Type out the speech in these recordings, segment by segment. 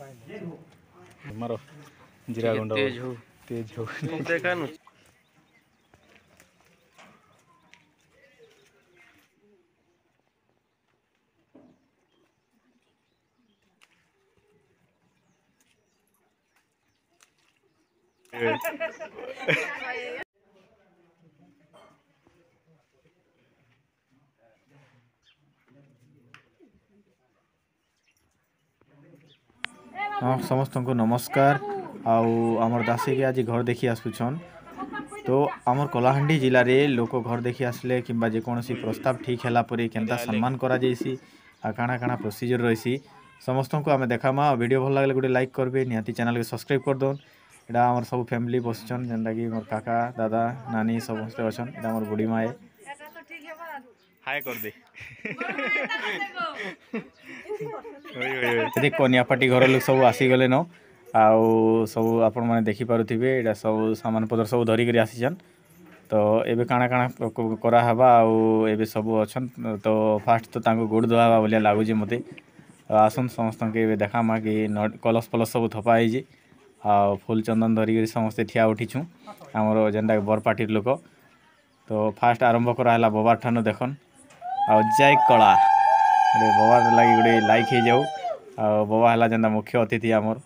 मारो जीरा गुंड तेज हो देखा नु हाँ समस्त को नमस्कार आमर दासी के आज घर देखी आसुछन तो आमर कलाहांडी जिले में लोक घर देखी आसले कि जेकोसी प्रस्ताव ठीक है केनता सम्मान करा जाइसी आ काना काना प्रोसीजर रही समस्त को आम देखामा वीडियो भल लगे गोटे लाइक करबे निहाती चैनल के सब्सक्राइब कर दौन एटा आमर सब फैमिली बसचन जेनटा कि मोर काका दादा नानी समस्ते अच्छन एटा आमर बुढ़ी माए हाय कर दे कन्या पार्टी घर लोग सब आसीगले न आउ सब आपण मैंने देखिपे यहाँ सब सामान पत्र सब धरिक आसीचन तो एबे काଣା काଣା करावा आउ सब अच्छन तो फास्ट तो गोड़ धोवा भाया लगुच मत आसन समस्त के देखामा कि कलश फलस सब थपाई आ फुल चंदन धरिक समस्ते ठिया उठीछू आमर जेनटा बर पार्टी लोक तो फास्ट आरंभ कराला बबार ठान देखन आ जय कला बबार लगी गोटे लाइक हो जाऊ आ बबा है जेनटा मुख्य अतिथि आमर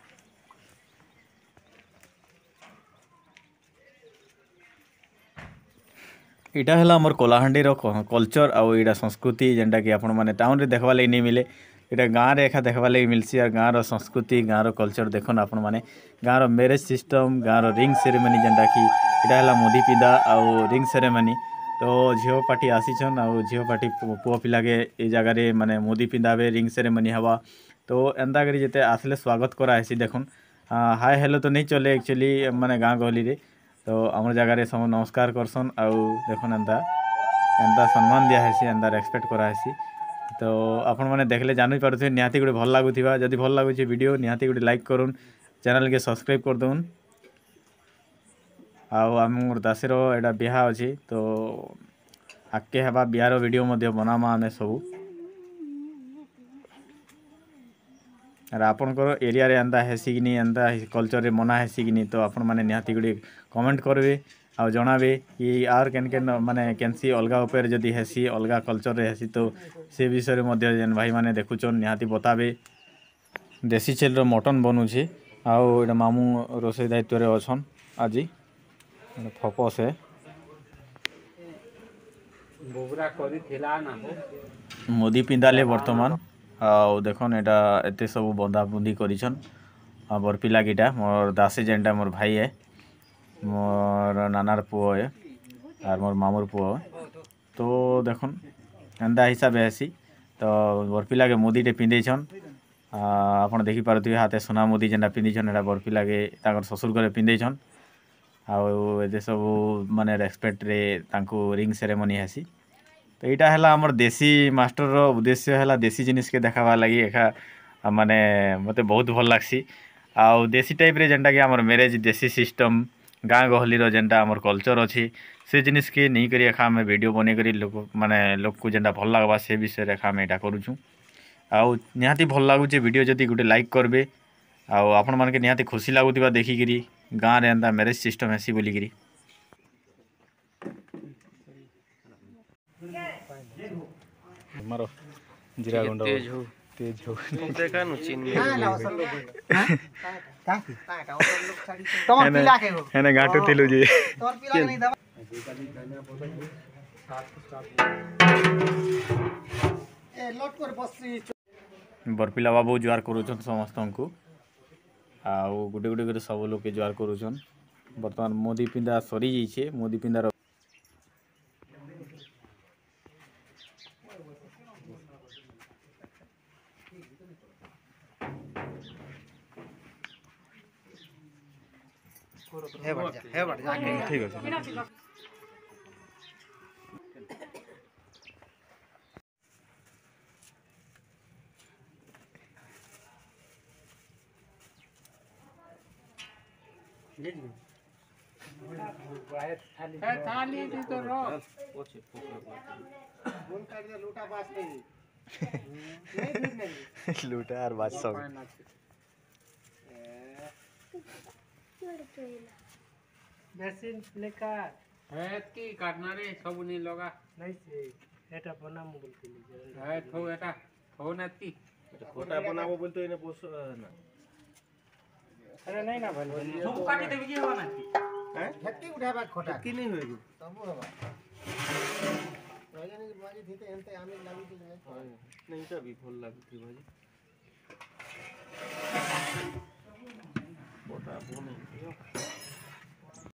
इटा है आमर कलाहांडी कल्चर आउ इटा संस्कृति जेनटा कि आपण मैंने टाउन रे देखवा लगी नहीं मिले इटा गाँव रे एखा देखवा लगी मिलसी और गाँव संस्कृति गाँव कल्चर देखन आपण मैंने गाँव मैरेज सिस्टम गाँव रिंग सेरेमनी जेनटा कि इटा है मुदी पिंदा आउ रिंग सेरेमनी तो झील पार्टी आसीचन आउ झील पार्टी पुओ पिला के ये जगार माने मुदी पिंधाबे रिंग सेरेमनी हवा तो एंता करी जिते आसले स्वागत करासी देखुन हाय हेलो तो नहीं चले एक्चुअली माने गाँ गहली रे तो आम जगार सब नमस्कार करसन आउ देखुन एंता एंता सम्मान दियासी एंता रेस्पेक्ट करासी तो आपण मैंने देखले जानी पारे निहाती गोटे भल लगुवा जदि भल लगुच वीडियो निहाती गोटे लाइक करूँ चैनल के सब्सक्राइब कर दउन आम दासीर एटा बिहा अच्छी तो आगे हवा बिहार वीडियो बनामा आम सब आपणकर एरिया रे एंता हेसी कि एंता कल्चर रे मना हेसी कि तो आपण मैंने निहाती गोटे कमेंट करेंगे आ जनाबे कि आर केन केन माने केनसी अलगा उपर जदि हेसी अलगा कल्चर रे हेसी तो से विषय में जेन भाई माने देखुचन निहाती बताबे देसी छेल मटन बनुची आउ एटा मामू रोषे दायित्व रे अछन आज फोकस है मोदी पिंधाले वर्तमान आउ देखन एटा एते सब बंधा बुंदी करिछन आ बरपिला गिटा मोर दासी जेनटा मोर भाई है मोर नानार पुओ है और मोर मामूर पुओ तो देखन एंदा हिसाब हेसी तो बरपिला के मोदी टे पिंधेछन आपन देखि पारुथिबे हाथे सोना मोदी जेनटा पिंधेछन एटा बरपिला के ताकर ससुर घरे पिंधेछन आउ ए सब माने रेस्पेक्ट रे तांको रिंग सेरेमनी हेसी तो यहाँ है आमर देसी मास्टर रो उद्देश्य है देसी जिनिस के देखावा लगी एखा माने मते बहुत भल लागसी आउ देसी टाइप रे जेनटा कि आमर मैरेज देसी सिस्टम गाँ गहली रो जेनटा आमर कल्चर अच्छी से जिनिस के नहीं करी एखा आम वीडियो बने करी लोक माने लोक को जेनटा भल लागबा से विषय रे आम एटा करूछु आउ निहाती भल लागुचे वीडियो जदि गोटे लाइक करबे आउ आपण मानके निहाती खुशी लागुथिबा देखिकरी गाँ रे एंता मैरेज सिस्टम हेसी बोलिकरी मारो जीरा गुंड तेज हो देखा नु चिन्ह हेने गाटो तिलु जी बरपिला बाबू जुआर करूछन समस्त को आउ गुटे गुटे कर सब लोग के जुआर करूछन बर्तमान मोदी पिंदा सरी जाइए मोदी पिंदार ठीक है थाली दी तो रो लूटा और बात सब মেশিন প্লেকার হ্যাঁ কি কাটনা রে সব নি লগা নাই সে এটা বানাম বলছিলি যে হ্যাঁ থো এটা থো নাতি খোটা বানাবো বলতে এনে বস না আরে নাই না ভাই সব কাটি দেবে কি হবে নাতি হ্যাঁ ঝটকি উঠাবা খোটা কি নেই হয়ে গো তবু হবা রজনী বাজি দিতে এনতে আমি লাগি দিলে नहीं এটা বিফল লাগছে ভাই খোটা বনে